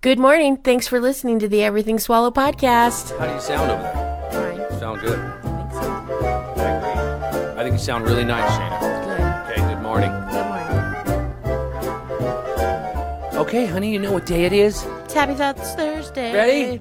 Good morning. Thanks for listening to the Everything Swallow podcast. How do you sound over there? Fine. Sound good. I think so. I agree. I think you sound really nice, Shayna. Good. Okay, good morning. Good morning. Okay, honey, you know what day it is? It's Happy Thoughts Thursday. Ready?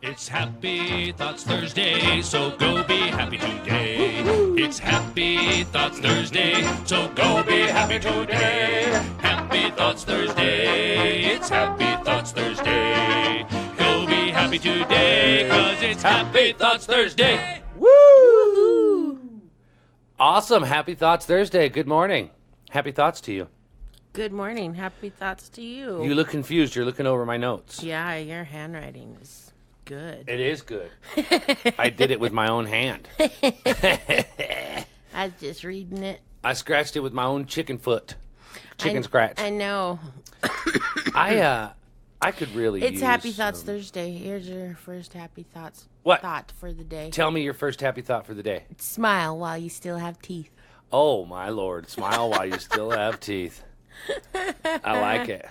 It's Happy Thoughts Thursday, so go be happy today. It's Happy Thoughts Thursday, so go be happy today. Happy Thoughts Thursday, it's Happy Thoughts Thursday. Go be happy today, 'cause it's Happy Thoughts Thursday. Woo! Awesome. Happy Thoughts Thursday. Good morning. Happy thoughts to you. Good morning. Happy thoughts to you. You look confused. You're looking over my notes. Yeah, your handwriting is good. It is good. I did it with my own hand. I was just reading it. I scratched it with my own chicken foot. Chicken scratch. I know. I could really It's use Happy Thoughts some- Thursday. Here's your first happy thoughts. What? Thought for the day. Tell me your first happy thought for the day. Smile while you still have teeth. Oh, my Lord. Smile while you still have teeth. I like it.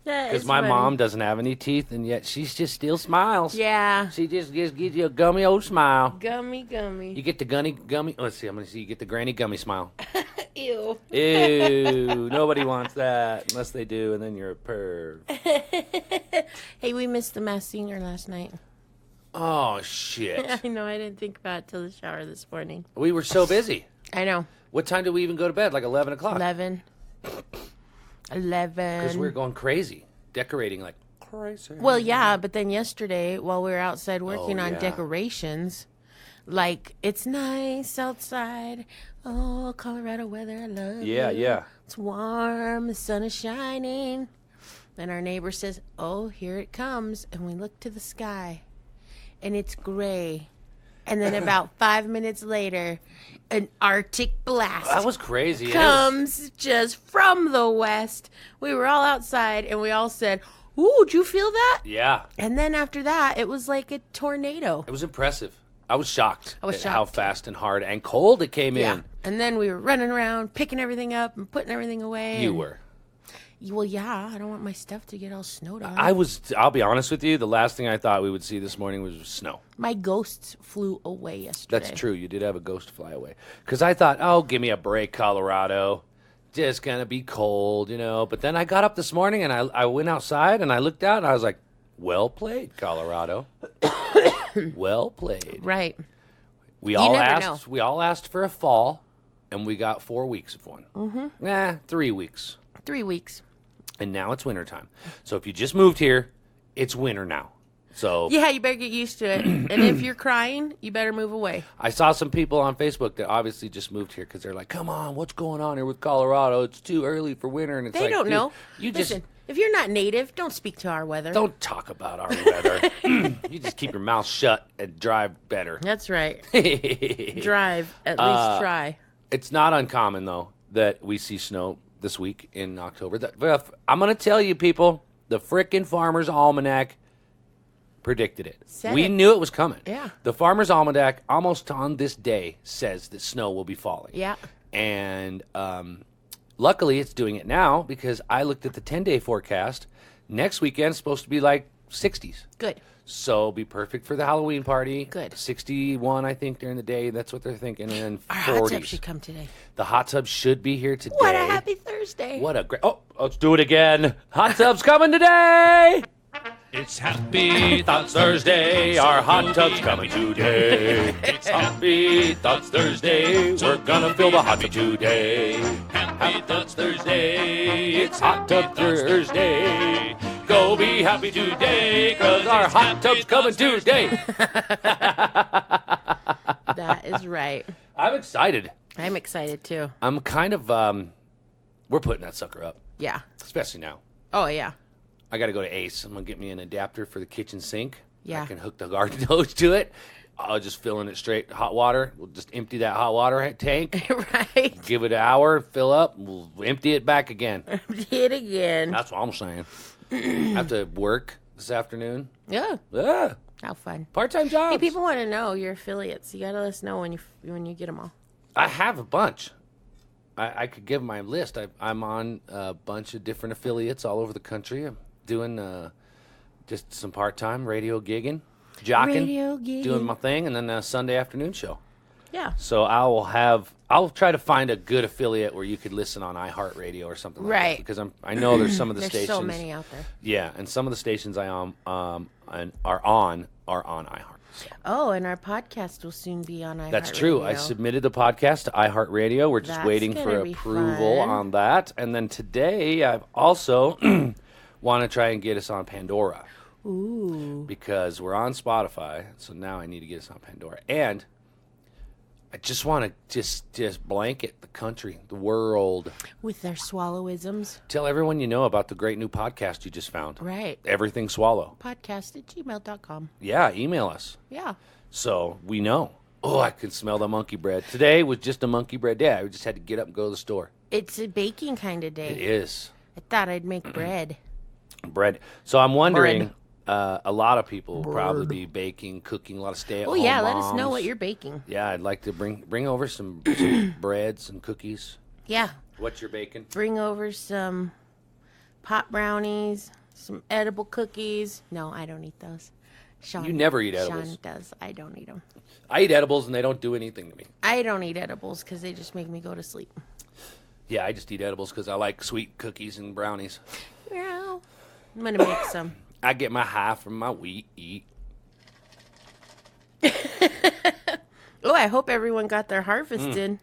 Because my mom doesn't have any teeth, and yet she just still smiles. Yeah. She just gives you a gummy old smile. Gummy. You get the gummy. Let's see. I'm going to see. You get the granny gummy smile. Ew. Ew. Nobody wants that unless they do, and then you're a perv. Hey, we missed the Masked Singer last night. Oh, shit. I know. I didn't think about it till the shower this morning. We were so busy. I know. What time did we even go to bed? Like 11 o'clock? 11. Because we were going crazy. Decorating like crazy. Well, yeah, but then yesterday, while we were outside working on yeah. decorations, like, it's nice outside. Oh, Colorado weather, I love it. Yeah. It's warm, the sun is shining. And our neighbor says, oh, here it comes. And we look to the sky, and it's gray. And then about 5 minutes later, an Arctic blast That was crazy. comes just from the west. We were all outside, and we all said, ooh, did you feel that? Yeah. And then after that, it was like a tornado. It was impressive. I was shocked. I was at shocked, how too. fast and hard and cold it came in. And then we were running around, picking everything up and putting everything away. You and- were. Well, yeah, I don't want my stuff to get all snowed on. I'll be honest with you, the last thing I thought we would see this morning was snow. My ghosts flew away yesterday. That's true. You did have a ghost fly away. Because I thought, oh, give me a break, Colorado. Just going to be cold, you know. But then I got up this morning and I went outside and I looked out and I was like, well played, Colorado. Well played. Right. We all never know. asked for a fall, and we got 4 weeks of one. Mm-hmm. 3 weeks. 3 weeks. And now it's wintertime. So if you just moved here, it's winter now. So Yeah, you better get used to it. And if you're crying, you better move away. I saw some people on Facebook that obviously just moved here because they're like, come on, what's going on here with Colorado? It's too early for winter. And it's They like, don't dude, know. You Listen, if you're not native, don't speak to our weather. don't talk about our weather. You just keep your mouth shut and drive better. That's right. Drive. At least try. It's not uncommon, though, that we see snow this week in October. I'm going to tell you, people, the frickin' Farmer's Almanac predicted it. Said We it. knew it was coming. Yeah. The Farmer's Almanac, almost on this day, says that snow will be falling. Yeah. And luckily, it's doing it now because I looked at the 10-day forecast. Next weekend's supposed to be like 60s. Good. So it'll be perfect for the Halloween party. Good. 61, I think, during the day. That's what they're thinking. And then Our 40s. hot tub should come today. The hot tub should be here today. What a happy Thursday. What a great... Oh, let's do it again. Hot tub's coming today. It's Happy Thoughts Thursday. Our hot tub's coming today. It's Happy Thoughts Thursday. We're gonna fill the hot tub today. Happy Thoughts Thursday. It's Hot Tub Thursday. Go be happy today, 'cause our hot tub's coming today. That is right. I'm excited. I'm excited too. I'm kind of... we're putting that sucker up, Yeah. especially now. Oh, yeah. I got to go to Ace. I'm going to get me an adapter for the kitchen sink. Yeah. I can hook the garden hose to it. I'll just fill in it straight hot water. We'll just empty that hot water tank. Right. Give it an hour, fill up. We'll empty it back again. Hit again. That's what I'm saying. I have to work this afternoon. Yeah. Yeah. How fun. Part-time jobs. Hey, people want to know your affiliates. You got to let us know when you get them all. I have a bunch. I could give my list. I'm on a bunch of different affiliates all over the country. doing just some part-time radio gigging, jocking, doing my thing, and then a Sunday afternoon show. Yeah. So I'll try to find a good affiliate where you could listen on iHeartRadio or something like that. Right. Because I know there's some of the There's stations. so many out there. Yeah, and some of the stations I and are on iHeart. So. Oh, and our podcast will soon be on iHeartRadio. That's true. I submitted the podcast to iHeartRadio. We're just waiting for approval on that. And then today I've also want to try and get us on Pandora. Ooh. Because we're on Spotify, so now I need to get us on Pandora. And I just want to just blanket the country, the world. With their swallowisms. Tell everyone you know about the great new podcast you just found. Right. Everything Swallow. Podcast@gmail.com. Yeah, email us. Yeah. So we know. Oh, I can smell the monkey bread. Today was just a monkey bread day. I just had to get up and go to the store. It's a baking kind of day. It is. I thought I'd make bread. Bread. So I'm wondering, a lot of people will probably be baking, cooking, a lot of stay-at-home Oh, yeah. Let moms. us know what you're baking. Yeah, I'd like to bring over some breads and cookies. Yeah. What you're baking? Bring over some pot brownies, some edible cookies. No, I don't eat those. Sean, You never eat edibles. Sean does. I don't eat them. I eat edibles and they don't do anything to me. I don't eat edibles because they just make me go to sleep. Yeah, I just eat edibles because I like sweet cookies and brownies. Well, I'm going to make some. I get my high from my wheat eat. Oh, I hope everyone got their harvest in.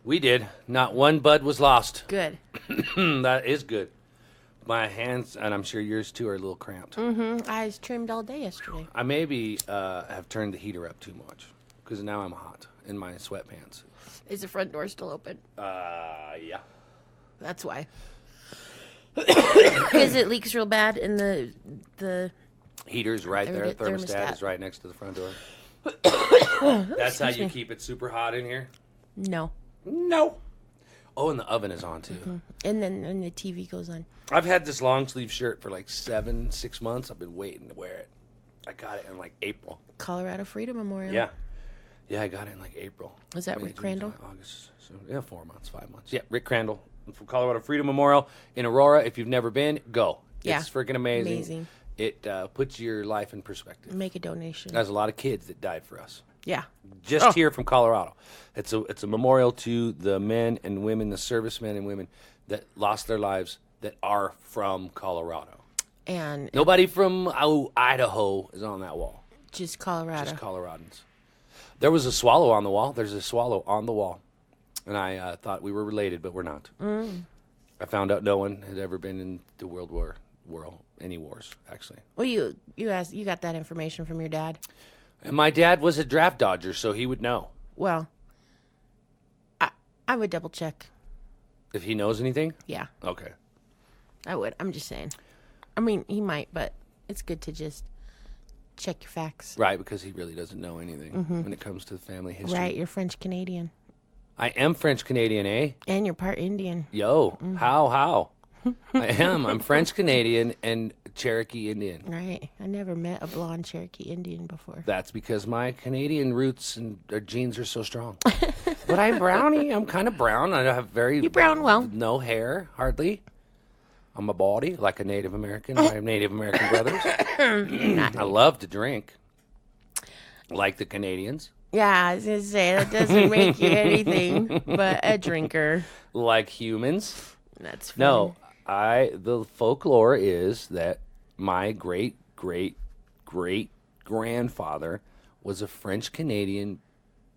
We did. Not one bud was lost. Good. That is good. My hands, and I'm sure yours too, are a little cramped. I was trimmed all day yesterday. I maybe have turned the heater up too much because now I'm hot in my sweatpants. Is the front door still open? Yeah. That's why. Because it leaks real bad in the Heater's right there. Thermostat thermostat. is right next to the front door. That's how you keep it super hot in here? No. No. Oh, and the oven is on too. And then the TV goes on. I've had this long sleeve shirt for like 6 months. I've been waiting to wear it. I got it in like April. Colorado Freedom Memorial. Yeah. Yeah, I got it in like April. Was that May, Rick June, Crandall? July, August. So, yeah, 4 months, 5 months. Yeah, Rick Crandall from Colorado Freedom Memorial in Aurora. If you've never been, go. Yeah. It's freaking amazing. Amazing. It puts your life in perspective. Make a donation. There's a lot of kids that died for us. Yeah. Just here from Colorado. It's a memorial to the men and women, the servicemen and women that lost their lives that are from Colorado. And Nobody from Idaho is on that wall. just Colorado. Just Coloradans. There was a swallow on the wall. There's a swallow on the wall. And I thought we were related, but we're not. I found out no one had ever been in the world, any wars, actually. Well, you got that information from your dad. And my dad was a draft dodger, so he would know. Well, I would double check. If he knows anything? Yeah, Okay. I would. I'm just saying. I mean, he might, but it's good to just check your facts. Right, because he really doesn't know anything when it comes to the family history. Right, you're French Canadian. I am French Canadian, eh? And you're part Indian. Yo, how? I am. I'm French Canadian and Cherokee Indian. Right. I never met a blonde Cherokee Indian before. That's because my Canadian roots and genes are so strong. But I'm brownie. I'm kind of brown. I have very... You brown well. No hair, hardly. On my body, like a Native American. My Native American brothers. I love to drink. Like the Canadians. Yeah, I was going to say, that doesn't make you anything but a drinker. Like humans. That's funny. No, the folklore is that my great grandfather was a French Canadian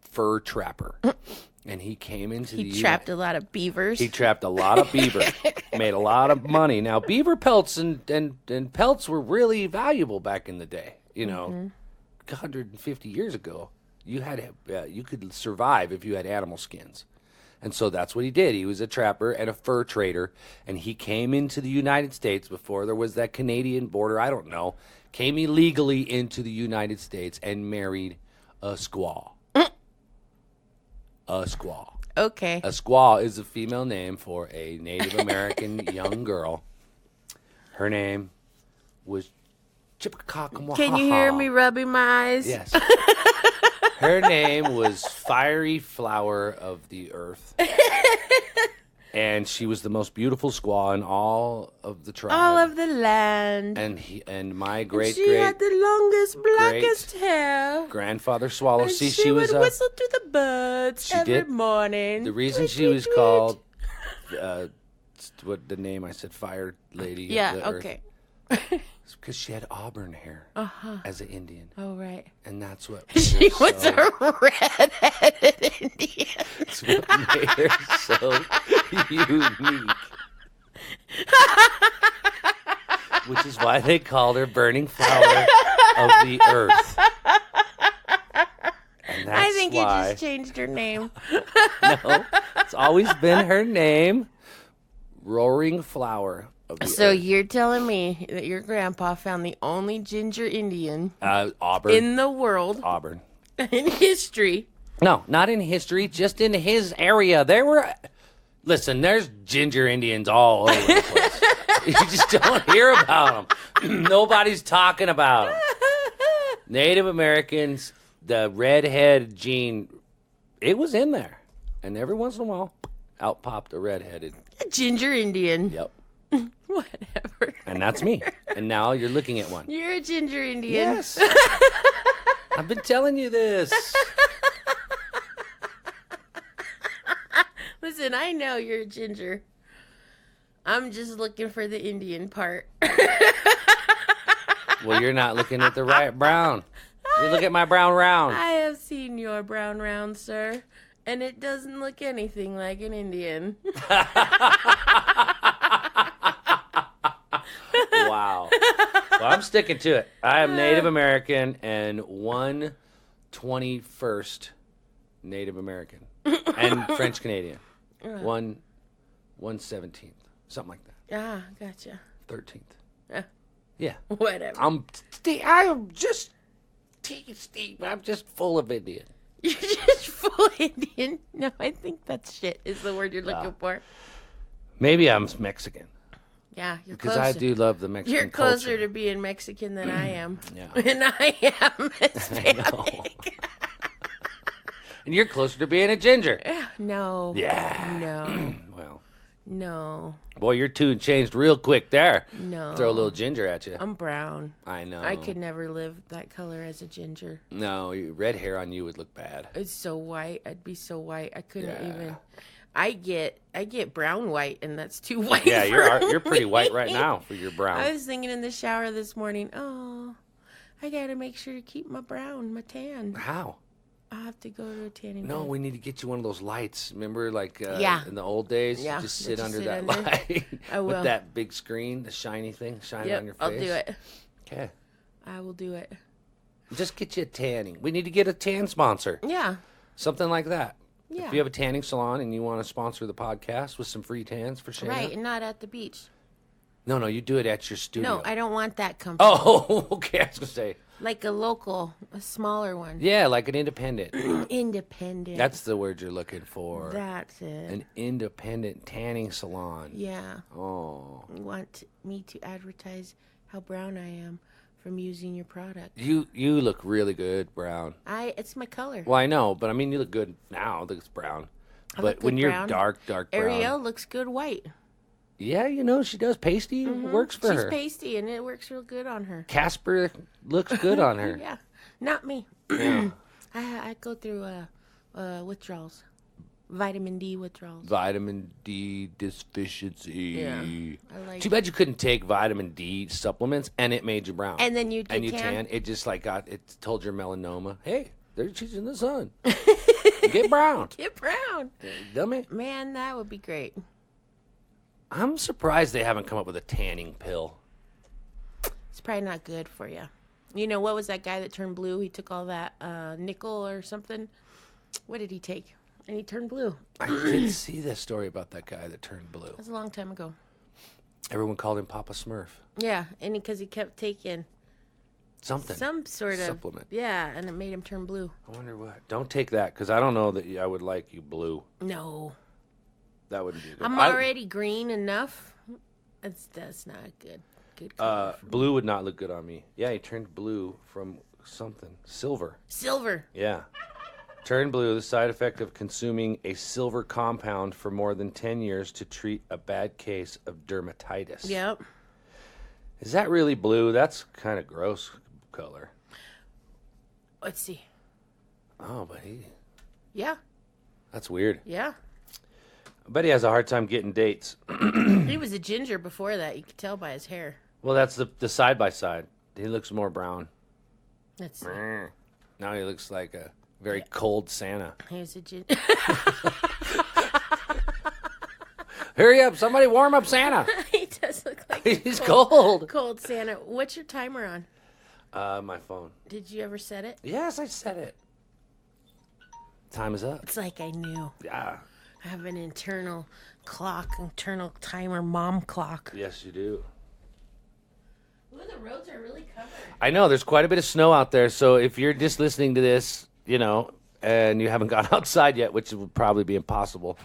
fur trapper. And he came into He trapped a lot of beavers. He trapped a lot of beaver, made a lot of money. Now, beaver pelts and pelts were really valuable back in the day. You know, 150 years ago, you could survive if you had animal skins. And so that's what he did. He was a trapper and a fur trader, and he came into the United States before there was that Canadian border, I don't know, came illegally into the United States and married a squaw. A squaw. Okay. A squaw is a female name for a Native American young girl. Her name was Chippewa. Can you hear me rubbing my eyes? Yes. Her name was Fiery Flower of the Earth. And she was the most beautiful squaw in all of the tribe. All of the land. And my And great she had the longest, blackest hair. grandfather swallow. And See, she would was whistle to the birds she every did. morning. The reason Tweet, she tweet, was tweet. called what the name I said, Fire Lady. of Yeah, the Earth, okay. it's because she had auburn hair as an Indian, Oh, right. and that's what She was a red-headed Indian. That's what made her so unique. Which is why they called her Burning Flower of the Earth. And that's I think you why, just changed her name. no, it's always been her name, Roaring Flower of the So Earth. you're telling me that your grandpa found the only ginger Indian Auburn. in the world, Auburn. in history. No, not in history, just in his area. Listen, there's ginger Indians all over the place. You just don't hear about them. Nobody's talking about them. Native Americans, the redhead gene, it was in there. And every once in a while, out popped a redheaded. A ginger Indian. Yep. Whatever. And that's me. And now you're looking at one. You're a ginger Indian. Yes. I've been telling you this. Listen, I know you're a ginger. I'm just looking for the Indian part. Well, you're not looking at the right brown. You look at my brown round. I have seen your brown round, sir, and it doesn't look anything like an Indian. Wow. Well, I'm sticking to it. I am Native American and 1/21st Native American and French Canadian. 1/17th, something like that. Ah, gotcha. 13th. Uh, Yeah. Whatever. I'm just I'm just full of Indian. You're just full Indian. No, I think that's shit is the word you're looking for. Maybe I'm Mexican Yeah, you're because closer. I do love the Mexican You're closer culture. to being Mexican than I am. Yeah. And I am Hispanic. And you're closer to being a ginger. No. Yeah. No. Well, No. boy, your tune changed real quick there. No. Throw a little ginger at you. I'm brown. I know. I could never live that color as a ginger. No, red hair on you would look bad. It's so white. I'd be so white. I couldn't Yeah. even. I get brown white, and that's too white. Yeah, for you're pretty me. white right now for your brown. I was thinking in the shower this morning. Oh, I gotta make sure to keep my brown, my tan. How? I'll have to go to a tanning No, bed. we need to get you one of those lights. Remember, like Yeah. in the old days, Yeah, you just that sit you under sit that under. light I will. with that big screen, the shiny thing shining on your Yep, face. I'll do it. Okay, I will do it. just get you a tanning. We need to get a tan sponsor, Yeah. something like that. Yeah. If you have a tanning salon and you want to sponsor the podcast with some free tans for Shayna. Right, and not at the beach. No, you do it at your studio. No, I don't want that company. Oh, okay. I was gonna say, Like a local, a smaller one. yeah, like an independent. Independent. That's the word you're looking for. That's it. An independent tanning salon. Yeah. Oh. You want me to advertise how brown I am from using your product. You look really good, brown. It's my color. Well, I know, but I mean, you look good now. That it's brown. I But look when good you're brown. dark brown. Ariel looks good white. Yeah, she does. Pasty works for She's her. pasty and it works real good on her. Casper looks good on her. Yeah. Not me. I go through withdrawals. Vitamin D withdrawals. Vitamin D deficiency. Yeah, I like Too bad you couldn't take vitamin D supplements and it made you brown. And then you'd get and you tan. It just like it told your melanoma, hey, she's in the sun. Get brown. Get brown. Dummy. Man, that would be great. I'm surprised they haven't come up with a tanning pill. It's probably not good for you. You know, what was that guy that turned blue? He took all that nickel or something. What did he take? And he turned blue. I did see this story about that guy that turned blue. That was a long time ago. Everyone called him Papa Smurf. Yeah, and because he kept taking Something. some sort of supplement. Yeah, and it made him turn blue. I wonder what. Don't take that because I don't know that I would like you blue. No, That wouldn't be good. I'm already green enough. That's not good. Good color. Blue would not look good on me. Yeah, he turned blue from something. Silver. Silver. Yeah. Turn blue, the side effect of consuming a silver compound for more than 10 years to treat a bad case of dermatitis. Yep. Is that really blue? That's kind of gross color. Let's see. Oh, but Yeah. that's weird. Yeah. I bet he has a hard time getting dates. He was a ginger before that. You could tell by his hair. Well, that's the side by side. He looks more brown. Let's see. Now he looks like a very cold Santa. He was a ginger. Hurry up, somebody warm up Santa. He does look like He's cold. cold Santa. What's your timer on? My phone. Did you ever set it? Yes, I said it. Time is up. It's like I knew. Yeah. I have an internal clock, internal timer, mom clock. Yes, you do. Ooh, the roads are really covered. I know there's quite a bit of snow out there, so if you're just listening to this, and you haven't gone outside yet, which would probably be impossible,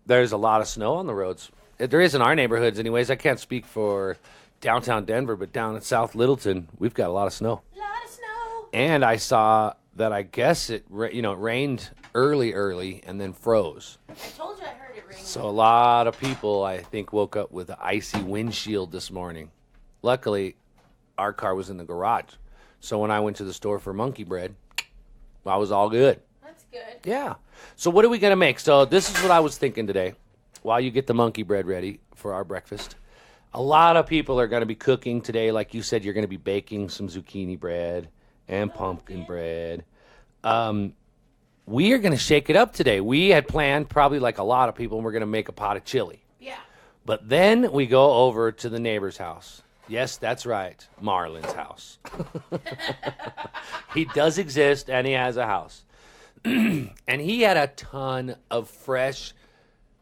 there's a lot of snow on the roads. There is in our neighborhoods, anyways. I can't speak for downtown Denver, but down in South Littleton, we've got a lot of snow. A lot of snow. And I saw that I guess it rained early, and then froze. I told you I heard it ring. So a lot of people, I think, woke up with an icy windshield this morning. Luckily, our car was in the garage. So when I went to the store for monkey bread, I was all good. That's good. Yeah. So what are we going to make? So this is what I was thinking today. While you get the monkey bread ready for our breakfast, a lot of people are going to be cooking today. Like you said, you're going to be baking some zucchini bread and pumpkin bread. We are going to shake it up today. We had planned, probably like a lot of people, we're going to make a pot of chili. Yeah. But then we go over to the neighbor's house. Yes, that's right, Marlon's house. He does exist, and he has a house. And he had a ton of fresh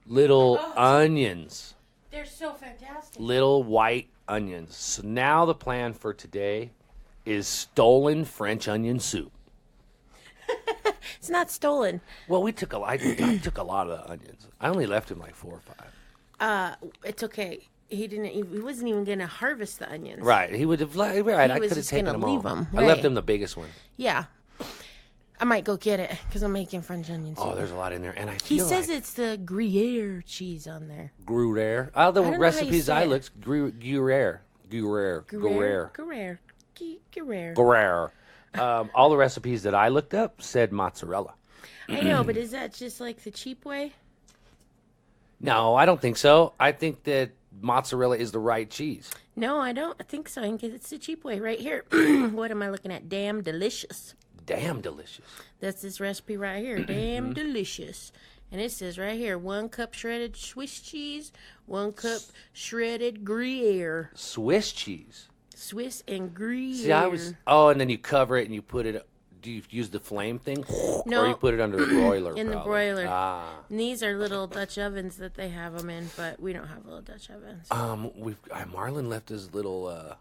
little onions. They're so fantastic. Little white onions. So now the plan for today is stolen French onion soup. It's not stolen. Well, I took a lot of the onions. I only left him like 4 or 5. It's okay. He wasn't even going to harvest the onions. Right. He would have. Right. I was could have just taken gonna them leave all. them, I left right. him the biggest one. Yeah. I might go get it because I'm making French onion soup. Oh, there's a lot in there, and I He feel says like it's the Gruyere cheese on there. Gruyere. Oh, the don't know how you recipes say I it. looked Gruyere. All the recipes that I looked up said mozzarella. I know, but is that just like the cheap way? No, I don't think so. I think that mozzarella is the right cheese. No, I don't think so. I think it's the cheap way right here. What am I looking at? Damn delicious. Damn delicious. That's this recipe right here. Damn delicious. And it says right here, 1 cup shredded Swiss cheese, 1 cup shredded Gruyere. Swiss cheese. Swiss and Gruyere. See, and then you cover it and you put it. Do you use the flame thing? No. Or you put it under the broiler? In the probably? broiler. Ah. And these are little Dutch ovens that they have them in, but we don't have little Dutch ovens. Marlon left his little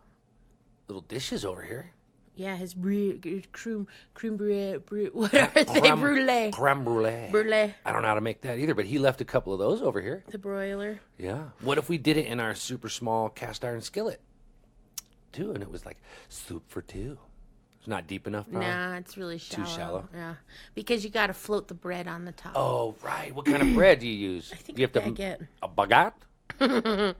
dishes over here. Yeah, his creme brulee. What are they? Brulee. Creme brulee. Brulee. I don't know how to make that either, but he left a couple of those over here. The broiler. Yeah. What if we did it in our super small cast iron skillet, too, and it was like soup for 2? It's not deep enough, probably? Nah, it's really shallow. Too shallow? Yeah, because you got to float the bread on the top. Oh, right. What kind of bread do you use? I think you have baguette. A baguette?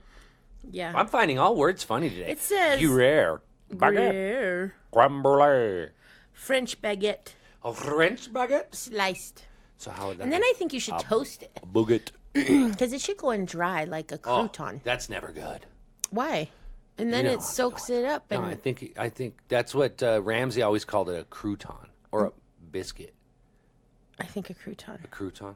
Yeah. I'm finding all words funny today. It says Gruyere. Baguette. Gruyere. Creme brulee. French baguette. A French baguette? sliced. So how would that And then be? I think you should toast it A baguette. because it should go in dry like a crouton. That's never good. Why? And then You it soaks it up. No, And I think that's what Ramsey always called it, a crouton or a biscuit. I think a crouton. A crouton?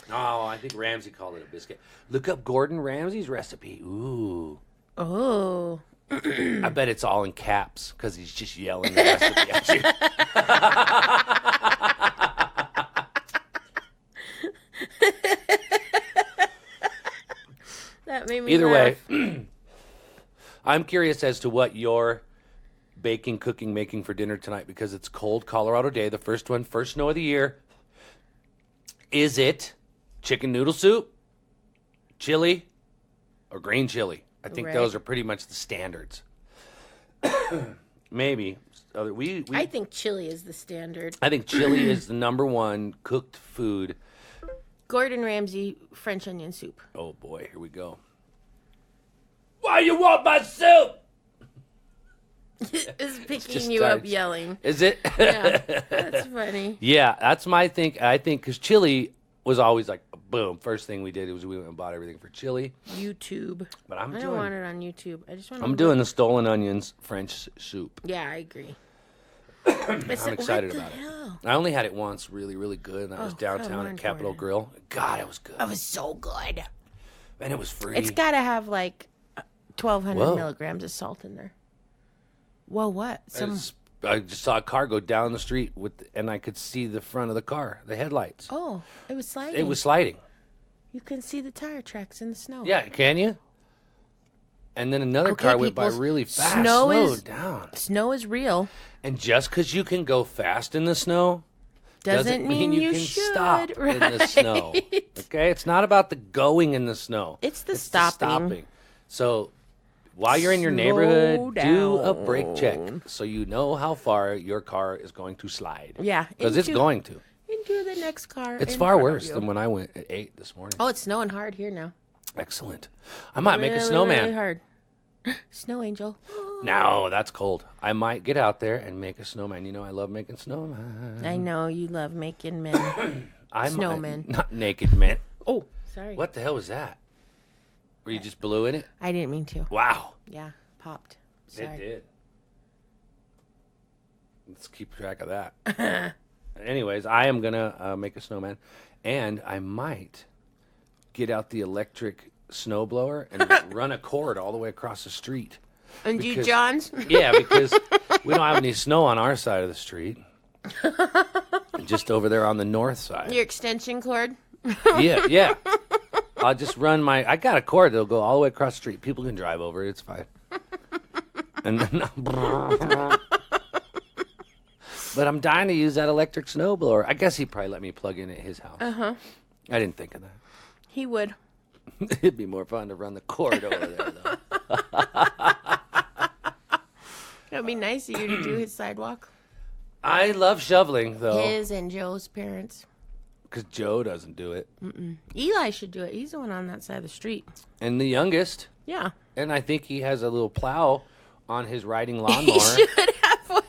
No, I think Ramsey called it a biscuit. Look up Gordon Ramsay's recipe. Ooh. Oh. I bet it's all in caps because he's just yelling the recipe at you. That made me Either laugh. way, I'm curious as to what you're baking, cooking, making for dinner tonight because it's cold Colorado day, the first snow of the year. Is it chicken noodle soup, chili, or green chili? I think Right. those are pretty much the standards. Maybe other. I think chili is the standard. I think chili is the number one cooked food. Gordon Ramsay French onion soup. Oh boy, here we go. Why you want my soup? Is picking just you up starts- yelling. Is it? Yeah, that's funny. Yeah, that's my thing. I think because chili was always like, boom. First thing we did was we went and bought everything for chili. YouTube. But I don't want it on YouTube. I just want. I'm doing the stolen onions French soup. Yeah, I agree. I'm excited what about the it. hell? I only had it once, really, really good, and that was downtown more at Capitol important. Grill. God, it was good, It was so good. and it was free. It's got to have like 1,200 Whoa. milligrams of salt in there. Whoa, what? I just saw a car go down the street and I could see the front of the car, the headlights. Oh, it was sliding. It was sliding. You can see the tire tracks in the snow. Yeah, can you? And then another car went by people, really fast. snow Slowed is- down. Snow is real. And just because you can go fast in the snow Doesn't mean you can should, stop in the right? snow. Okay, it's not about the going in the snow. It's the stopping. So while you're in your neighborhood, Slow do a brake check down. so you know how far your car is going to slide. Yeah, because it's into- going to. Into the next car. It's in far front of worse you. than when I went at 8 this morning. Oh, it's snowing hard here now. Excellent. I might make a Really, snowman. Really hard. Snow angel. No, that's cold. I might get out there and make a snowman. You know, I love making snowman. I know you love making men. Snowmen. Not naked men. Oh, sorry. What the hell was that? Were you just blew in it? I didn't mean to. Wow. Yeah, popped. It Sorry. did. Let's keep track of that. Anyways, I am going to make a snowman, and I might get out the electric snowblower and run a cord all the way across the street. And you, Because- Johns? Yeah, because we don't have any snow on our side of the street. Just over there on the north side. Your extension cord? Yeah. I'll just run I got a cord that'll go all the way across the street. People can drive over it. It's fine. And then, but I'm dying to use that electric snowblower. I guess he'd probably let me plug in at his house. Uh-huh. I didn't think of that. He would. It'd be more fun to run the cord over there, though. It would be nice of you to do his sidewalk. I love shoveling, though, His and Joe's parents. because Joe doesn't do it. Eli should do it. He's the one on that side of the street. And the youngest, Yeah. and I think he has a little plow on his riding He lawnmower. should have one.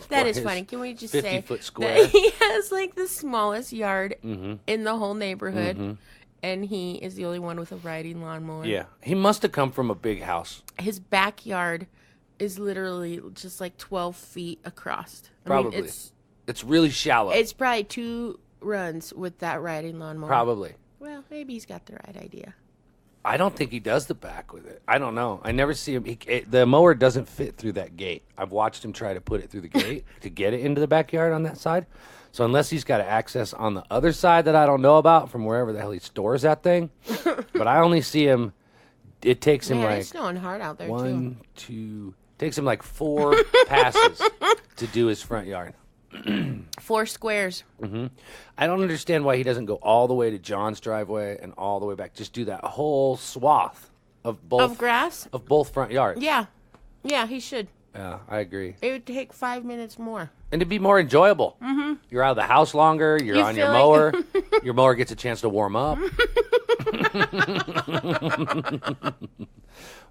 That For is his funny. Can we just 50 say foot square. that he has like the smallest yard in the whole neighborhood, and he is the only one with a riding lawnmower. Yeah, he must have come from a big house. His backyard is literally just like 12 feet across. Probably. It's really shallow. It's probably 2 runs with that riding lawnmower. Probably. Well, maybe he's got the right idea. I don't think he does the back with it. I don't know. I never see him. The mower doesn't fit through that gate. I've watched him try to put it through the gate to get it into the backyard on that side. So unless he's got access on the other side that I don't know about from wherever the hell he stores that thing, but I only see him. It takes him Man, like it's snowing hard out there, too. 1, 2. Takes him like 4 passes to do his front yard. 4 squares. I don't understand why he doesn't go all the way to John's driveway and all the way back. Just do that whole swath of both Of grass? of both front yards. Yeah. Yeah, he should. Yeah, I agree. It would take 5 minutes more. And it'd be more enjoyable. You're out of the house longer. You're You on your feel mower. like- Your mower gets a chance to warm up.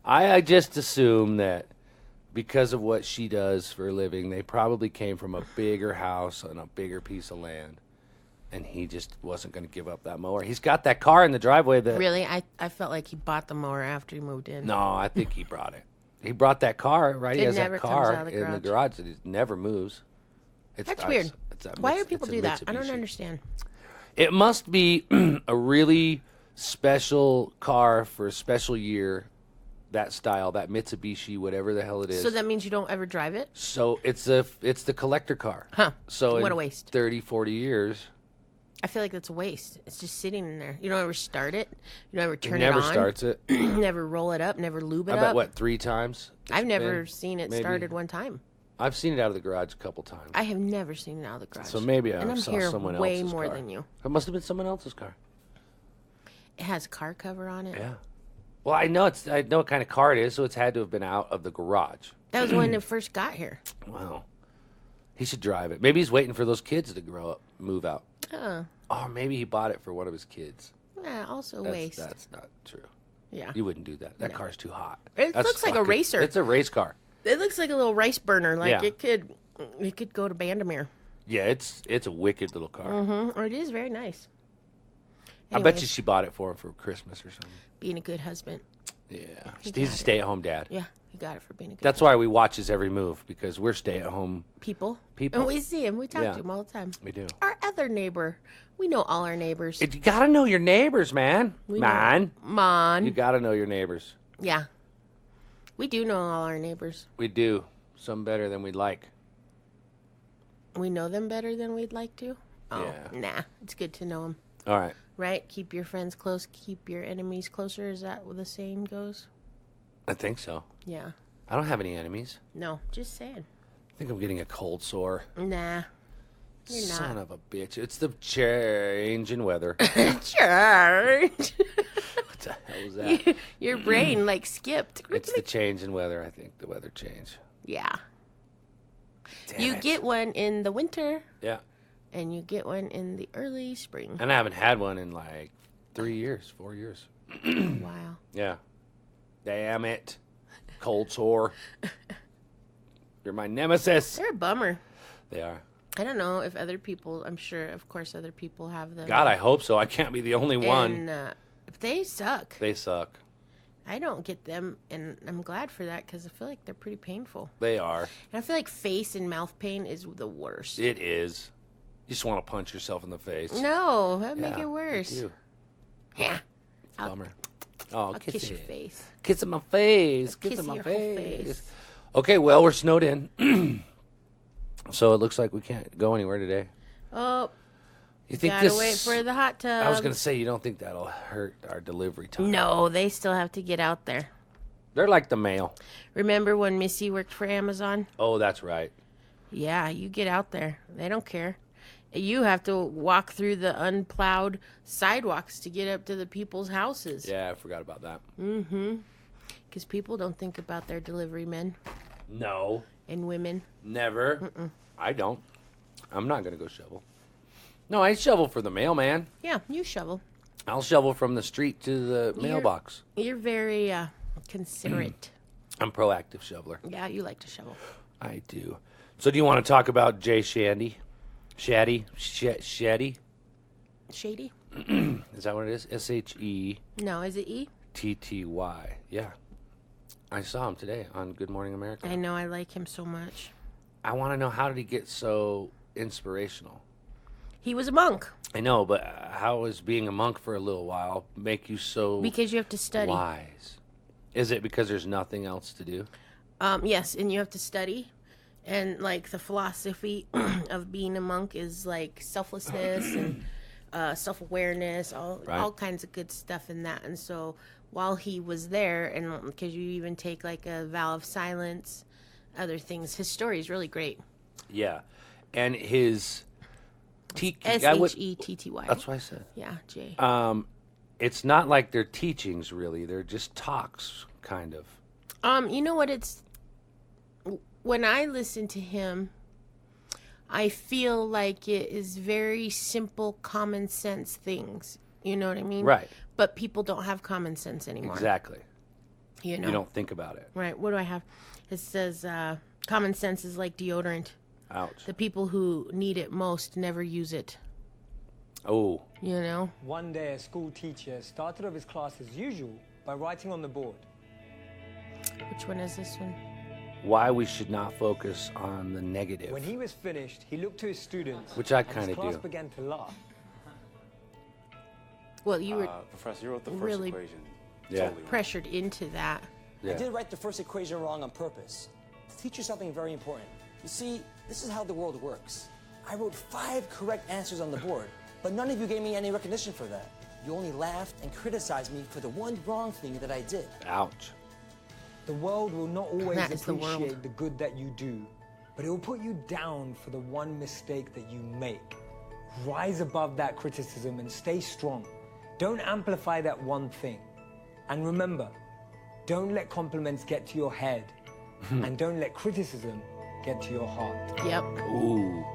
I just assume that because of what she does for a living, they probably came from a bigger house and a bigger piece of land. And he just wasn't going to give up that mower. He's got that car in the driveway that... Really? I felt like he bought the mower after he moved in. No, I think he brought it. He brought that car, right? He It has never that comes car out of the in the garage that he never moves. That's weird. Why do people it's a do that? I don't Mitsubishi. understand. It must be a really special car for a special year, that style, that Mitsubishi, whatever the hell it is. So that means you don't ever drive it? So it's the collector car. Huh. So What in a waste. 30, 40 years, I feel like that's a waste. It's just sitting in there. You don't ever start it. You don't ever it turn never it on. starts it. Never roll it up. Never lube it I up. bet, what, 3 times? I've never been? seen it Maybe. started one time. I've seen it out of the garage a couple times. I have never seen it out of the garage. So maybe and I I'm saw here someone way else's more car. than you. It must have been someone else's car. It has a car cover on it. Yeah. Well, I know what kind of car it is, so it's had to have been out of the garage. That was when it first got here. Wow. He should drive it. Maybe he's waiting for those kids to grow up, move out. Oh, Or maybe he bought it for one of his kids. yeah, also waste. That's not true. Yeah. You wouldn't do that. That car's too hot. It That's looks like a racer. It's a race car. It looks like a little rice burner. Like Yeah. it could go to Bandamere. Yeah, it's a wicked little car. Mm-hmm. Or it is very nice. I bet you Anyways, she bought it for him for Christmas or something. being a good husband. Yeah. He He's got a it. stay-at-home dad. Yeah, he got it for being a good That's why we watch his every move, because we're stay-at-home. people. People. And we see him. We talk Yeah. to him all the time. We do. Our other neighbor. We know all our neighbors. You gotta know your neighbors, man. We Man. Mon. You gotta know your neighbors. Yeah. We do know all our neighbors. We do. Some better than we'd like. We know them better than we'd like to. Oh, Yeah. nah. It's good to know them. All right. Right? Keep your friends close. Keep your enemies closer. Is that what the saying goes? I think so. Yeah. I don't have any enemies. No, just saying. I think I'm getting a cold sore. Nah. You're not. Son of a bitch. It's the change in weather. Charge. What the hell was that? Your brain like skipped. It's the change in weather, I think. The weather change. Yeah. Damn You it. get one in the winter Yeah. and you get one in the early spring. And I haven't had one in like 4 years. Wow. Yeah. Damn it. Cold sore. You're my nemesis. They're a bummer. They are. I don't know if other people, I'm sure, of course, other people have them. God, I hope so. I can't be the only one. And they suck. They suck. I don't get them, and I'm glad for that because I feel like they're pretty painful. They are. And I feel like face and mouth pain is the worst. It is. You just want to punch yourself in the face. No, that'd make Yeah, it worse. you do. Yeah. Bummer. Oh, I'll kiss your face. Kiss in my face. Kiss Kiss in my your whole face. face. Okay, well, we're snowed in. So it looks like we can't go anywhere today. Oh, You think gotta this... wait for the hot tub. I was going to say, you don't think that'll hurt our delivery time? No, they still have to get out there. They're like the mail. Remember when Missy worked for Amazon? Oh, that's right. Yeah, you get out there. They don't care. You have to walk through the unplowed sidewalks to get up to the people's houses. Yeah, I forgot about that. Because people don't think about their delivery men No, and women. never. I don't. I'm not going to go shovel. No, I shovel for the mailman. Yeah, you shovel. I'll shovel from the street to the mailbox. You're very considerate. I'm proactive shoveler. Yeah, you like to shovel. I do. So do you want to talk about Jay Shandy? Shaddy? Shaddy? Shady? Is that what it is? S-H-E-T-T-Y. No, is it E? Yeah. I saw him today on Good Morning America. I know, I like him so much. I want to know, how did he get so inspirational? He was a monk I know, but how is being a monk for a little while make you so because you have to study. wise? Is it because there's nothing else to do? Yes, and you have to study. And like the philosophy of being a monk is like selflessness and self-awareness, all kinds of good stuff in that. And so while he was there, and because you even take like a vow of silence, other things, his story is really great. Yeah. And his... S-H-E-T-T-Y. That's what I said. Yeah, Jay. It's not like they're teachings, really. They're just talks, kind of. You know what? It's when I listen to him, I feel like it is very simple, common sense things. You know what I mean? Right. But people don't have common sense anymore. Exactly. You know? You don't think about it. Right. What do I have? It says common sense is like deodorant. Ouch. The people who need it most never use it. Oh. You know? One day, a school teacher started off his class as usual by writing on the board. Which one is this one? Why we should not focus on the negative. When he was finished, he looked to his students, Which I and kinda his class do. began to laugh. Well, you were Professor, you wrote the first really equation. Yeah. Totally wrong. pressured into that. Yeah. I did write the first equation wrong on purpose to teach you something very important. You see, this is how the world works. I wrote 5 correct answers on the board, but none of you gave me any recognition for that. You only laughed and criticized me for the one wrong thing that I did. Ouch. The world will not always That is the world. appreciate the good that you do, but it will put you down for the one mistake that you make. Rise above that criticism and stay strong. Don't amplify that one thing. And remember, don't let compliments get to your head, and don't let criticism get to your heart. Yep. Ooh.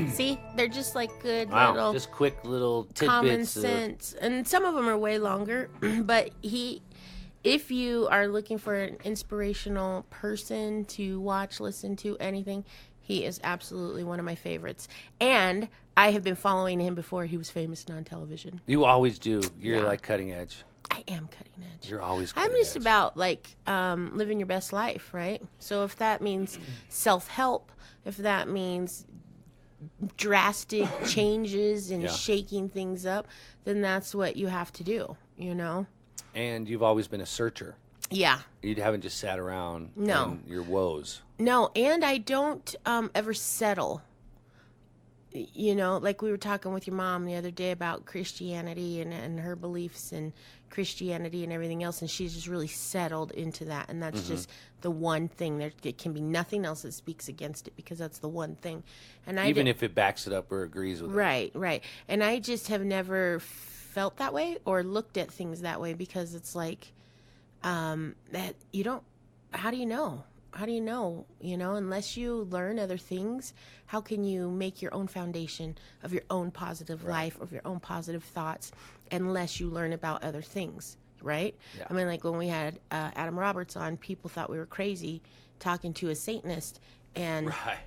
See, they're just like good Wow. little Just quick little tidbits. common sense, and some of them are way longer. But if you are looking for an inspirational person to watch, listen to, anything, he is absolutely one of my favorites. And I have been following him before he was famous and on television. You always do. You're Yeah. like cutting edge. I am cutting edge. You're always I'm cutting just edge. about like living your best life, right? So if that means self-help, if that means drastic changes and Yeah. shaking things up, then that's what you have to do, you know? And you've always been a searcher. Yeah. You haven't just sat around No. in your woes. No, and I don't ever settle. You know, like we were talking with your mom the other day about Christianity and her beliefs and Christianity and everything else, and she's just really settled into that, and that's just the one thing. There it can be nothing else that speaks against it, because that's the one thing. And I Even if it backs it up or agrees with it. right. And I just have never felt that way or looked at things that way, because it's like that you don't. How do you know? How do you know? You know, unless you learn other things, how can you make your own foundation of your own positive life, of your own positive thoughts, unless you learn about other things, right? Yeah. I mean, like when we had Adam Roberts on, people thought we were crazy talking to a Satanist, and Right.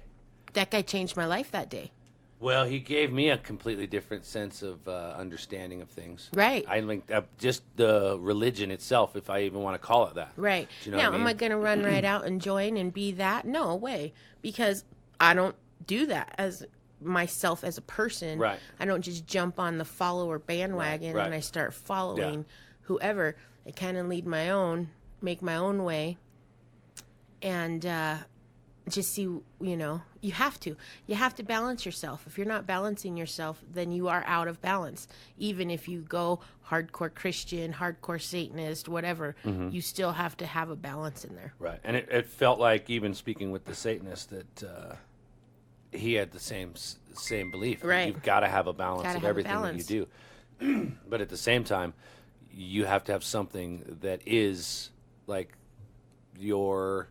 that guy changed my life that day. Well, he gave me a completely different sense of understanding of things. Right. I think just the religion itself, if I even want to call it that. Right. Do you know Now, what I am I mean? going to run right out and join and be that? No way, because I don't do that as myself as a person. Right. I don't just jump on the follower bandwagon Right. and I start following whoever. I kind of lead my own, make my own way, and just see, you know, you have to balance yourself. If you're not balancing yourself, then you are out of balance. Even if you go hardcore Christian, hardcore Satanist, whatever, you still have to have a balance in there. Right. And it felt like, even speaking with the Satanist, that he had the same belief. Right. You've got to have a balance Gotta of have a everything balance. that you do. But at the same time, you have to have something that is like your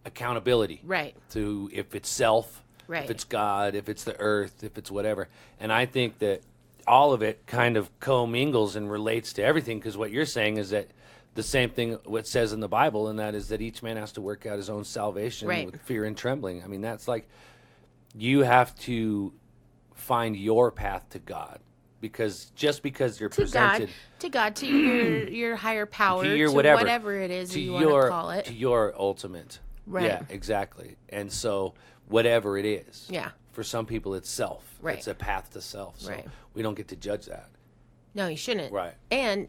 accountability. Right. To, if it's self, Right. if it's God, if it's the earth, if it's whatever. And I think that all of it kind of commingles and relates to everything, because what you're saying is that the same thing what says in the Bible, and that is that each man has to work out his own salvation Right. with fear and trembling. I mean, that's like, you have to find your path to God, because just because you're To presented God, to your higher power, to your to whatever, it is to that you want your to call it. to your ultimate. Right. Yeah, exactly. And so whatever it is. Yeah. For some people it's self. Right. It's a path to self. So Right. we don't get to judge that. No, you shouldn't. Right. And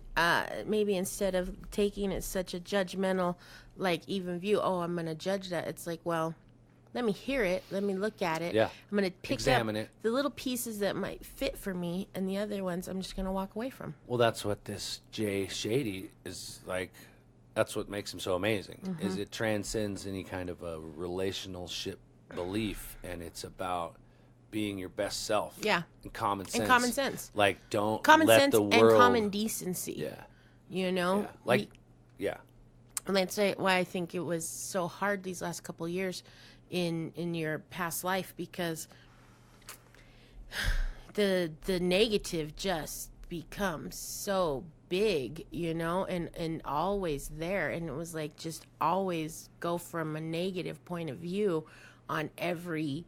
maybe instead of taking it such a judgmental, like, even view, oh, I'm going to judge that, it's like, well, let me hear it. Let me look at it. Yeah. I'm going to pick Examine up it. the little pieces that might fit for me, and the other ones I'm just going to walk away from. Well, that's what this Jay Shady is like. That's what makes him so amazing. Mm-hmm. Is it transcends any kind of a relationship belief, and it's about being your best self. Yeah. And common sense. And common sense. Like, don't Common let sense the world. and common decency. Yeah. You know? Yeah. Like, yeah. And that's why I think it was so hard these last couple of years in your past life, because the negative just becomes so big, you know, and always there. And it was like, just always go from a negative point of view on every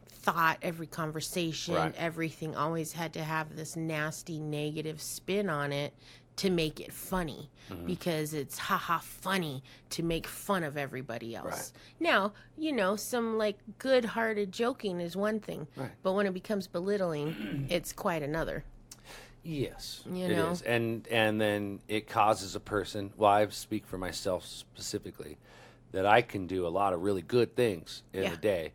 thought, every conversation, Right. everything always had to have this nasty negative spin on it to make it funny, because it's funny to make fun of everybody else. Right. Now, you know, some like good-hearted joking is one thing, Right. but when it becomes belittling, it's quite another. Yes, You it know? is. And then it causes a person, well, I speak for myself specifically, that I can do a lot of really good things in Yeah. a day,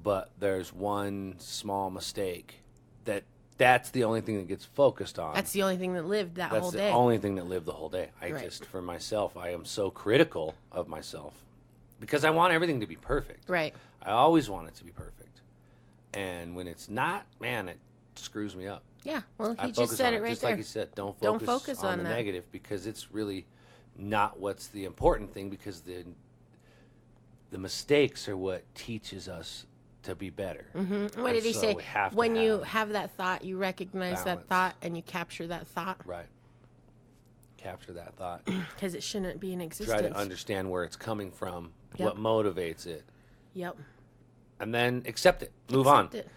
but there's one small mistake that's the only thing that gets focused on. That's the only thing that lived that That's whole the day. only thing that lived the whole day. Right. Just, for myself, I am so critical of myself because I want everything to be perfect. Right. I always want it to be perfect. And when it's not, man, it screws me up. Yeah. Well, I he focus just said on it right just there. like you said, don't Don't focus, focus on on the that. negative, because it's really not what's the important thing, because the mistakes are what teaches us to be better. What did he say? We have to When you have- have that thought, you recognize balance. that thought and you capture that thought Right. Capture that thought. because it shouldn't be in existence. Try to understand where it's coming from, Yep. what motivates it, Yep. and then accept it. Move on. Accept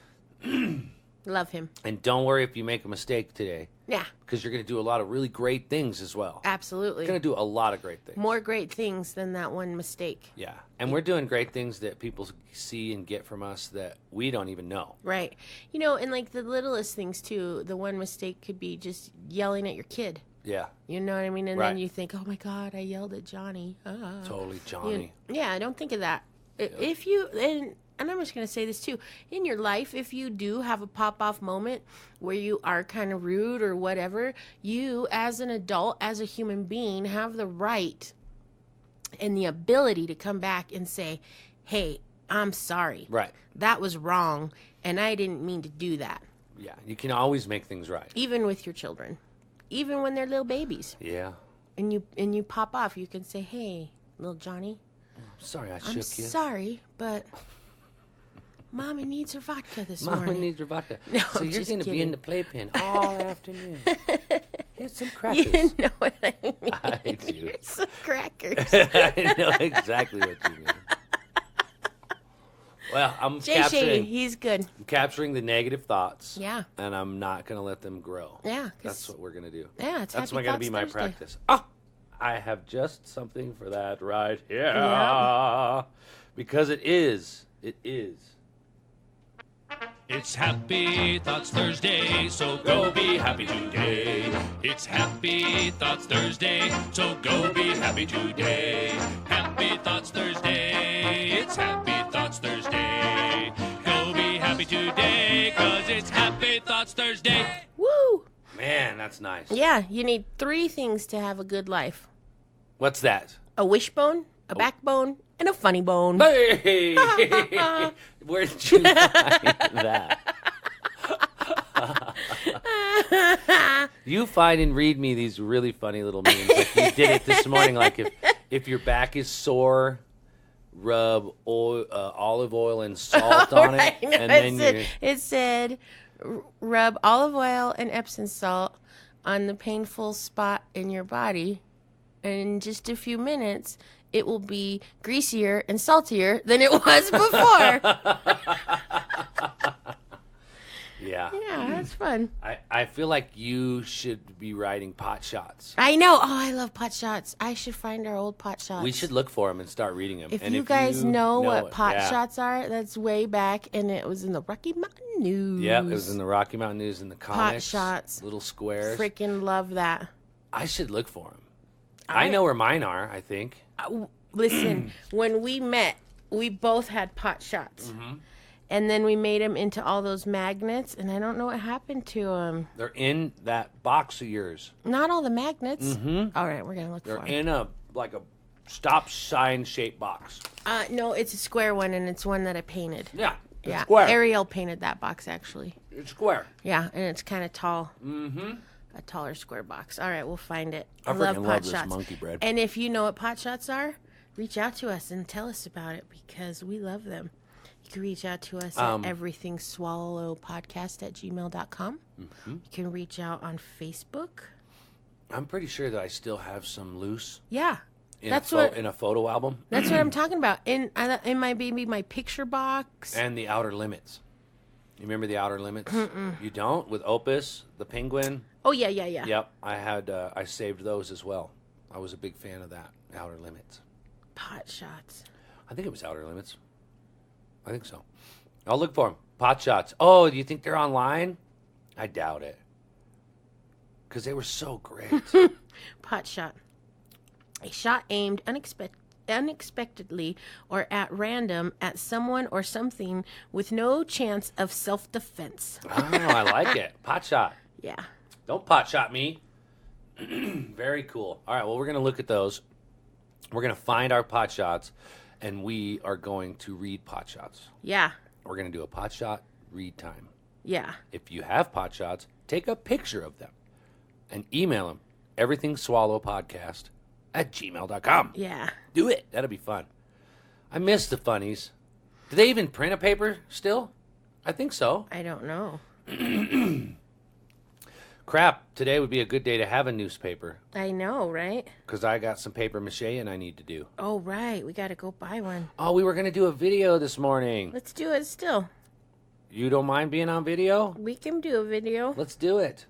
it. Love him. And don't worry if you make a mistake today, Yeah, because you're going to do a lot of really great things as well. absolutely. You're going to do a lot of great things. More great things than that one mistake. Yeah. And we're doing great things that people see and get from us that we don't even know. Right. You know, and like the littlest things too, the one mistake could be just yelling at your kid. Yeah. You know what I mean? And Right. then you think, oh my God, I yelled at Johnny. Totally, You- Johnny. yeah, don't think of that. If you, and I'm just going to say this too, in your life, if you do have a pop-off moment where you are kind of rude or whatever, you as an adult, as a human being, have the right and the ability to come back and say, hey, I'm sorry. Right. That was wrong, and I didn't mean to do that. Yeah. You can always make things right. Even with your children. Even when they're little babies. Yeah. And you pop off, you can say, hey, little Johnny, Sorry I I'm shook you. sorry, but Mommy needs her vodka this Mama morning. needs your vodka. No, so I'm you're just going to be kidding. in the playpen all afternoon. Here's some crackers. You know what I mean? I do. Here's some crackers. I know exactly what you mean. Well, I'm Jay Shady, capturing, he's good. the negative thoughts. Yeah. And I'm not going to let them grow. Yeah, 'cause- That's what we're going to do. Yeah, it's That's Happy going to be Thoughts my Thursday. practice. Oh, I have just something for that right here. Yeah. Because it is. It is. It's Happy Thoughts Thursday, so go be happy today. It's Happy Thoughts Thursday, so go be happy today. Happy Thoughts Thursday, it's Happy Thoughts Thursday. Go be happy today, 'cause it's Happy Thoughts Thursday. Woo! Man, that's nice. Yeah, you need 3 things to have a good life. What's that? A wishbone, a backbone, and a funny bone. Hey! Where did you find that? You find and read me these really funny little memes. Like you did it this morning. Like if your back is sore, rub olive oil and salt on it, Right, no, and then it said, rub olive oil and Epsom salt on the painful spot in your body, and in just a few minutes, it will be greasier and saltier than it was before. yeah. Yeah, that's fun. I feel like you should be writing pot shots. I know. Oh, I love pot shots. I should find our old pot shots. We should look for them and start reading them. If and you guys know what it, pot yeah. shots are, that's way back, and it was in the Rocky Mountain News. Yeah, it was in the Rocky Mountain News in the comics. shots. Little squares. Freaking love that. I should look for them. I know where mine are, I think. Listen, when we met, we both had pot shots. Mm-hmm. And then we made them into all those magnets, and I don't know what happened to them. They're in that box of yours. Not all the magnets. Mm-hmm. All right, we're going to look They're for them. in a stop sign shaped box. No, it's a square one, and it's one that I painted. Yeah. It's Yeah, square. Ariel painted that box, actually. It's square. Yeah, and it's kind of tall. Mm-hmm. A taller square box. All right, we'll find it. I love freaking pot love this shots. monkey bread. And if you know what pot shots are, reach out to us and tell us about it because we love them. You can reach out to us at EverythingSwallow@gmail.com. Mm-hmm. You can reach out on Facebook. I'm pretty sure that I still have some loose Yeah. in, That's in a photo album. That's what I'm talking about. In my baby, my picture box. And the Outer Limits. You remember the Outer Limits? You don't? With Opus, the Penguin? Oh, yeah. Yep. I saved those as well. I was a big fan of that, Outer Limits. Pot shots. I think it was Outer Limits. I think so. I'll look for them. Pot shots. Oh, do you think they're online? I doubt it. Because they were so great. Pot shot. A shot aimed unexpectedly or at random at someone or something with no chance of self-defense. Oh, I like it. Pot shot. Yeah. Don't pot shot me. Very cool. All right, well, we're going to look at those. We're going to find our pot shots, and we are going to read pot shots. Yeah. We're going to do a pot shot read time. Yeah. If you have pot shots, take a picture of them and email them. EverythingSwallowPodcast@gmail.com. Yeah. Do it. That'll be fun. I miss the funnies. Do they even print a paper still? I think so. I don't know. Crap, today would be a good day to have a newspaper. I know, right? Because I got some paper mache and I need to do. Oh, right. We got to go buy one. Oh, we were going to do a video this morning. Let's do it still. You don't mind being on video? We can do a video. Let's do it.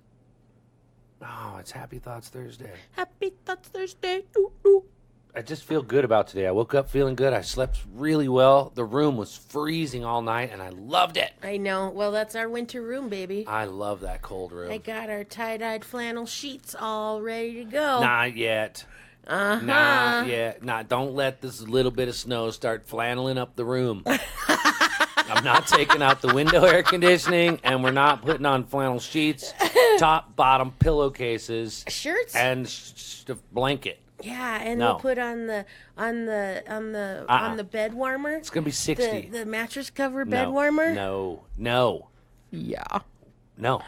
Oh, it's Happy Thoughts Thursday. Happy Thoughts Thursday. Ooh, ooh. I just feel good about today. I woke up feeling good. I slept really well. The room was freezing all night, and I loved it. I know. Well, that's our winter room, baby. I love that cold room. I got our tie-dyed flannel sheets all ready to go. Not yet. Uh-huh. Not yet. Don't let this little bit of snow start flanneling up the room. I'm not taking out the window air conditioning, and we're not putting on flannel sheets, top, bottom pillowcases, Shirts? and blanket. Yeah, and No. we'll put on the bed warmer. It's gonna be 60. The mattress cover bed warmer. No. Yeah. No.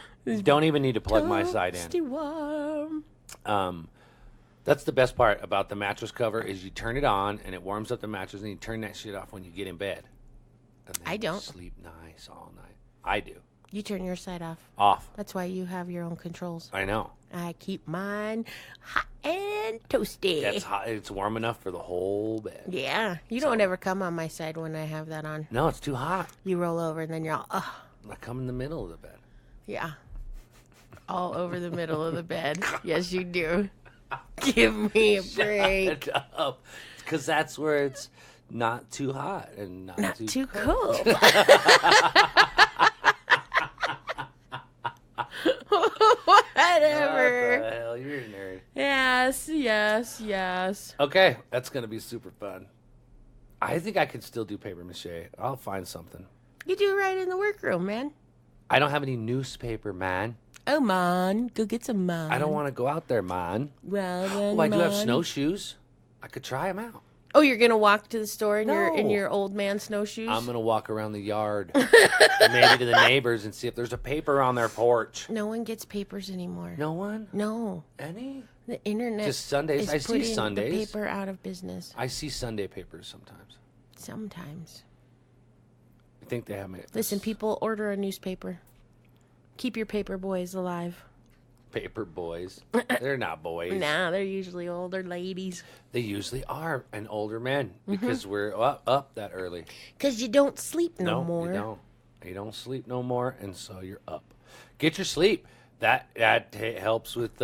Don't even need to plug my side in. Toasty warm. That's the best part about the mattress cover is you turn it on and it warms up the mattress, and you turn that shit off when you get in bed. And then I you don't. sleep nice all night. I do. You turn your side off. Off. That's why you have your own controls. I know. I keep mine hot and toasty. That's hot. It's warm enough for the whole bed. Yeah. You don't ever come on my side when I have that on. No, it's too hot. You roll over and then you're all, ugh. I come in the middle of the bed. Yeah. All over the middle of the bed. Yes, you do. Give me a break. Shut up. Because that's where it's not too hot and Not too cold. Whatever. What the hell? You're a nerd. Yes. Okay, that's going to be super fun. I think I could still do paper mache. I'll find something. You do right in the workroom, man. I don't have any newspaper, man. Oh, man. Go get some, man. I don't want to go out there, man. Well, then, Oh, I do have man. snowshoes. I could try them out. Oh, you're going to walk to the store in No. your old man snowshoes? I'm going to walk around the yard, maybe to the neighbors, and see if there's a paper on their porch. No one gets papers anymore. No one? No. Any? The internet Just Sundays. is I see putting Sundays. the paper out of business. I see Sunday papers sometimes. Sometimes. I think they have my Listen, people, order a newspaper. Keep your paper boys alive. paper boys. They're not boys. Nah, they're usually older ladies. They usually are, and older men, because we're up that early. Because you don't sleep no more. You don't. You don't sleep no more, and so you're up. Get your sleep. That helps with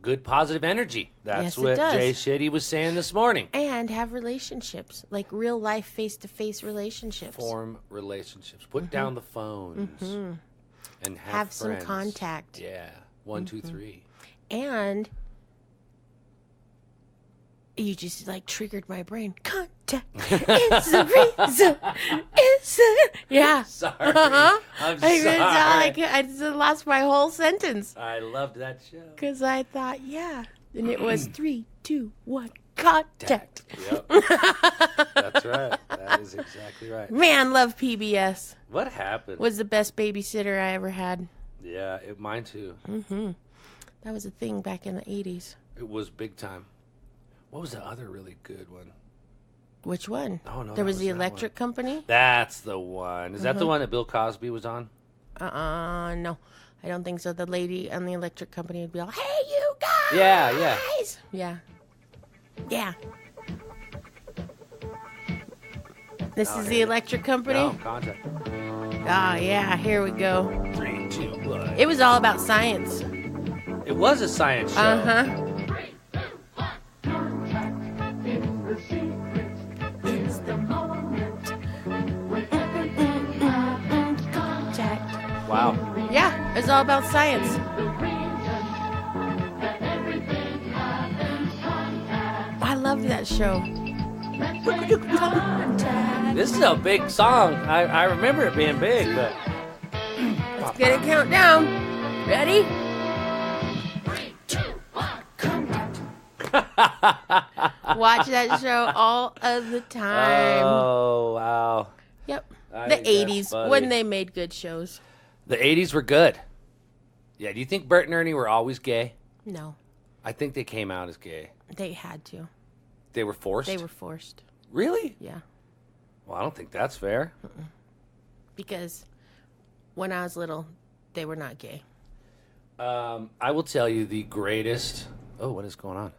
good positive energy. That's Yes, it what does. Jay Shitty was saying this morning. And have relationships, like real life, face-to-face relationships. Form relationships. Put down the phones and Have some friends. contact. Yeah. 1, 2, 3. And you just like triggered my brain. Contact is the reason. Yeah. Sorry. Uh-huh. I'm I, sorry. I just lost my whole sentence I loved that show. because I thought, yeah, and it was 3, 2, 1. Contact. Yep. That's right. That is exactly right. Man, love PBS. What happened? Was the best babysitter I ever had. Yeah, mine too. That was a thing back in the 80s. It was big time. What was the other really good one? Which one? Oh, no, There that was was the that Electric Company? That's the one. Is that the one that Bill Cosby was on? No. I don't think so. The lady on the Electric Company would be like, hey, you guys! Yeah. Yeah. Yeah. This is the Electric Company? No, Contact. Oh, yeah. Here we go. 3, 2, 1. It was all about science. It was a science show. Uh-huh. Wow. Yeah, it was all about science. I loved that show. This is a big song. I remember it being big, but Let's get a countdown. Ready? Watch that show all of the time. oh wow. Yep. I The think that's 80s, funny. when they made good shows. The 80s were good. Yeah, do you think Bert and Ernie were always gay? No, I think they came out as gay. they had to. They were forced? They were forced. Really? Yeah. Well, I don't think that's fair. Because when I was little, they were not gay. I will tell you the greatest. Oh, what is going on?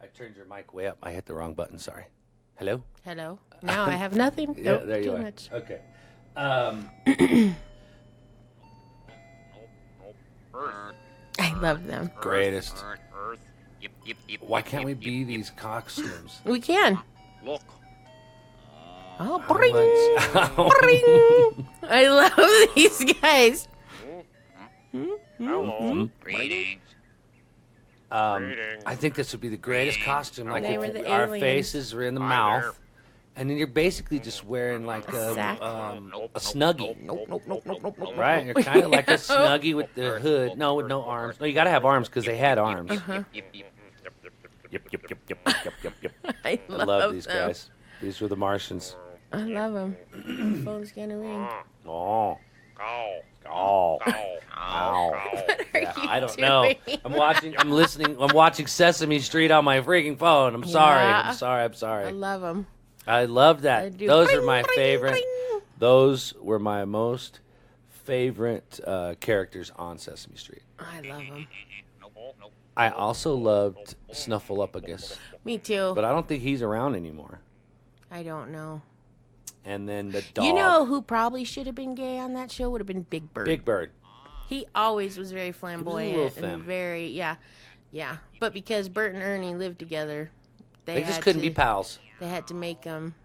I turned your mic way up. I hit the wrong button. Sorry. Hello? Hello? Now I have nothing. Yeah, Nope, there you too are. much. Okay. I love them. Greatest. Earth. Yip. Why can't we be these costumes? We can. Look. Oh, bring, Let's- bring. I love these guys. Hello. Greetings. I think this would be the greatest costume. Like They if were the our aliens. faces are in the mouth, and then you're basically just wearing like A sack. a snuggie, Nope. right? You're kind of like a snuggie with the hood. No, with no arms. No, you got to have arms because they had arms. Yep. I I love these them. guys. These were the Martians. I love them. Phone's gonna ring. Oh. Go. Oh. Go. Ow. Yeah, you I don't know. doing? I'm listening. I'm watching Sesame Street on my freaking phone. I'm sorry. Yeah. I'm I sorry. love them. I love I that. do. Those are Bring, my bring, favorite. bring. Those were my most favorite characters on Sesame Street. I love them. Nope. I also loved Snuffleupagus, Me too. but I don't think he's around anymore. I don't know. And then the dog. You know who probably should have been gay on that show would have been Big Bird. Big Bird. He always was very flamboyant little femme. and very yeah. But because Bert and Ernie lived together, They just had couldn't to, be pals. They had to make them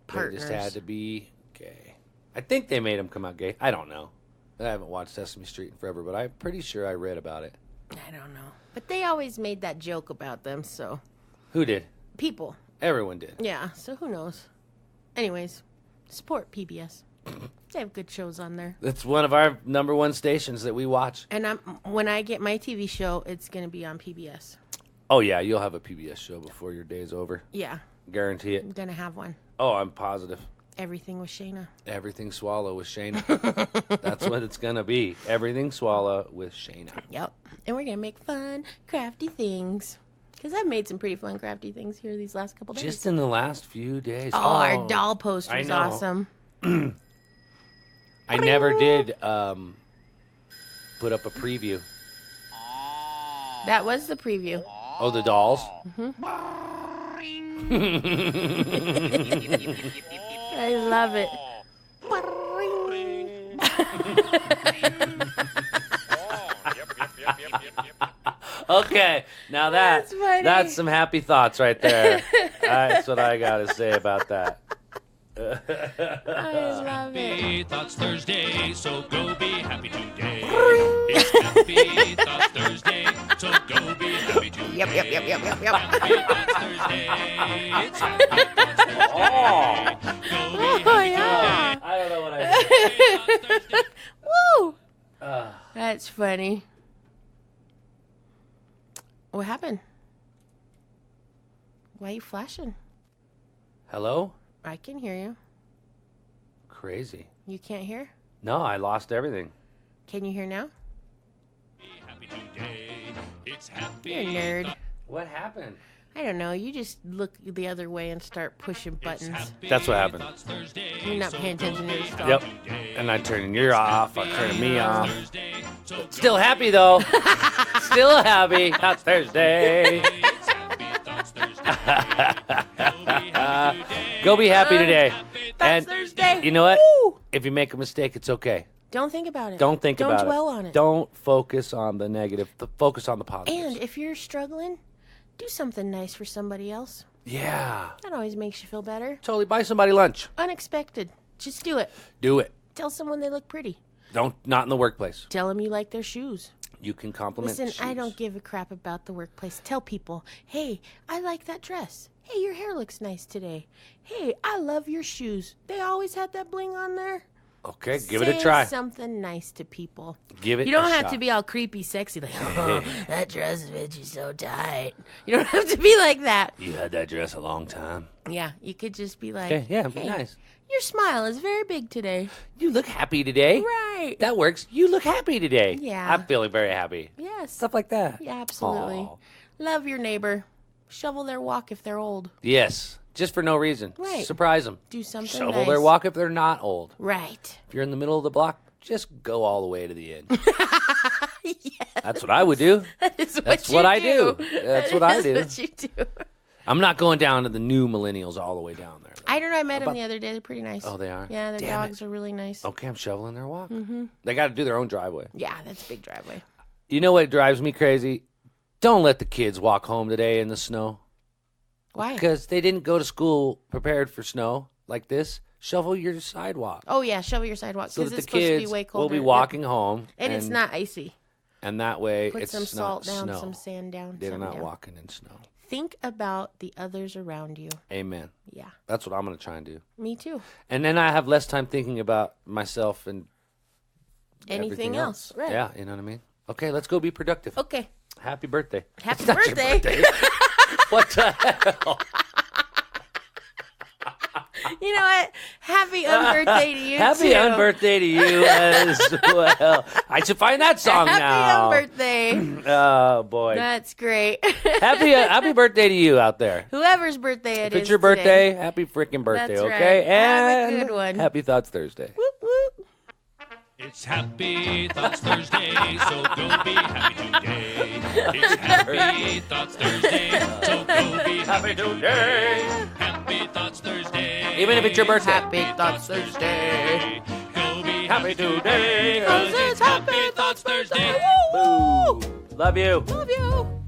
They partners. just had to be gay. I think they made him come out gay. I don't know. I haven't watched Sesame Street in forever, but I'm pretty sure I read about it. I don't know. But they always made that joke about them, so Who did? people. Everyone did. Yeah, so who knows? Anyways, support PBS. They have good shows on there. It's one of our number one stations that we watch. And when I get my TV show, it's going to be on PBS. Oh, yeah, you'll have a PBS show before your day's over. Yeah, Guarantee it. I'm going to have one. Oh, I'm positive. Everything with Shayna. Everything Swallow with Shayna. That's what it's going to be. Everything Swallow with Shayna. Yep. And we're going to make fun, crafty things. Because I've made some pretty fun, crafty things here these last couple days. Just in the last few days. Oh, our doll post I was know. awesome. I never did put up a preview. That was the preview. Oh, the dolls? I love it. Okay, now That's funny. that's some happy thoughts right there. That's what I got to say about that. I love it. Happy Thoughts Thursday, so go be happy today. It's Happy Thoughts Thursday, so go be happy today. Yep. Happy Thoughts Thursday, it's Happy Thoughts Thursday. Oh, Go be Oh, happy yeah. I don't know what I Happy Thoughts Thursday. Woo! That's funny. What happened? Why are you flashing? Hello? I can hear you. Crazy. You can't hear? No, I lost everything. Can you hear now? Happy today. It's happy. You're a nerd. What happened? I don't know. You just look the other way and start pushing buttons. That's what happened. You're not paying attention to your stuff. Yep. And I turning you off. I turning me off. Still happy though. Still happy. That's Thursday. Go be happy today. That's And Thursday. you know what? Woo! If you make a mistake, it's okay. Don't think about it. Don't think about it. Don't dwell on it. Don't focus on the negative. Focus on the positive. And if you're struggling, do something nice for somebody else. Yeah. That always makes you feel better. Totally buy somebody lunch. Unexpected. Just do it. Do it. Tell someone they look pretty. Not in the workplace. Tell them you like their shoes. You can compliment Listen, I shoes. don't give a crap about the workplace. Tell people, hey, I like that dress. Hey, your hair looks nice today. Hey, I love your shoes. They always had that bling on there. Okay, give it a try. Say something nice to people. Give it You don't a have shot. to be all creepy sexy like, oh, that dress fits you so tight. You don't have to be like that. You had that dress a long time. Yeah, you could just be like, Okay, yeah, be hey, nice. your smile is very big today. You look happy today. Right. That works. You look happy today. Yeah. I'm feeling very happy. Yes. Stuff like that. Yeah, absolutely. Aw. Love your neighbor. Shovel their walk if they're old. Yes. just for no reason. Right. Surprise them. Do something Shovel nice. their walk if they're not old. Right. If you're in the middle of the block, just go all the way to the end. That's what I would do. That's what I do. That's what I do. That's what you do. I'm not going down to the new millennials all the way down there. I don't know. I met them the other day. They're pretty nice. Oh, they are? Yeah, their Damn dogs are really nice. Okay, I'm shoveling their walk. They got to do their own driveway. Yeah, that's a big driveway. You know what drives me crazy? Don't let the kids walk home today in the snow. Why? Because they didn't go to school prepared for snow like this. Shovel your sidewalk. Oh, yeah, shovel your sidewalk So because that it's the supposed to be kids way colder. will be Yep. walking home. And it's not icy. And that way Put it's some salt not down, snow. some sand down. They're something not down. walking in snow. Think about the others around you. Amen. Yeah, That's what I'm going to try and do. me too. And then I have less time thinking about myself and Anything everything else. Right. Yeah, you know what I mean? Okay, let's go be productive. Okay. Happy birthday. Happy It's not your birthday. What the hell? You know what? Happy unbirthday to you Happy too. unbirthday to you as well. I should find that song Happy now. unbirthday. Oh, boy. That's great. Happy birthday to you out there. Whoever's birthday it If is it's your today. birthday, happy freaking birthday, That's okay? right. Have a And good one. Happy Thoughts Thursday. Whoop, whoop. It's Happy Thoughts Thursday, so go be happy today. It's Happy Thoughts Thursday, so go be happy today. Happy Thoughts Thursday. Even if it's your birthday. Happy Thoughts Thursday. Go be happy today, 'Cause cause it's Happy Thoughts Thursday. Boo. Love you. Love you.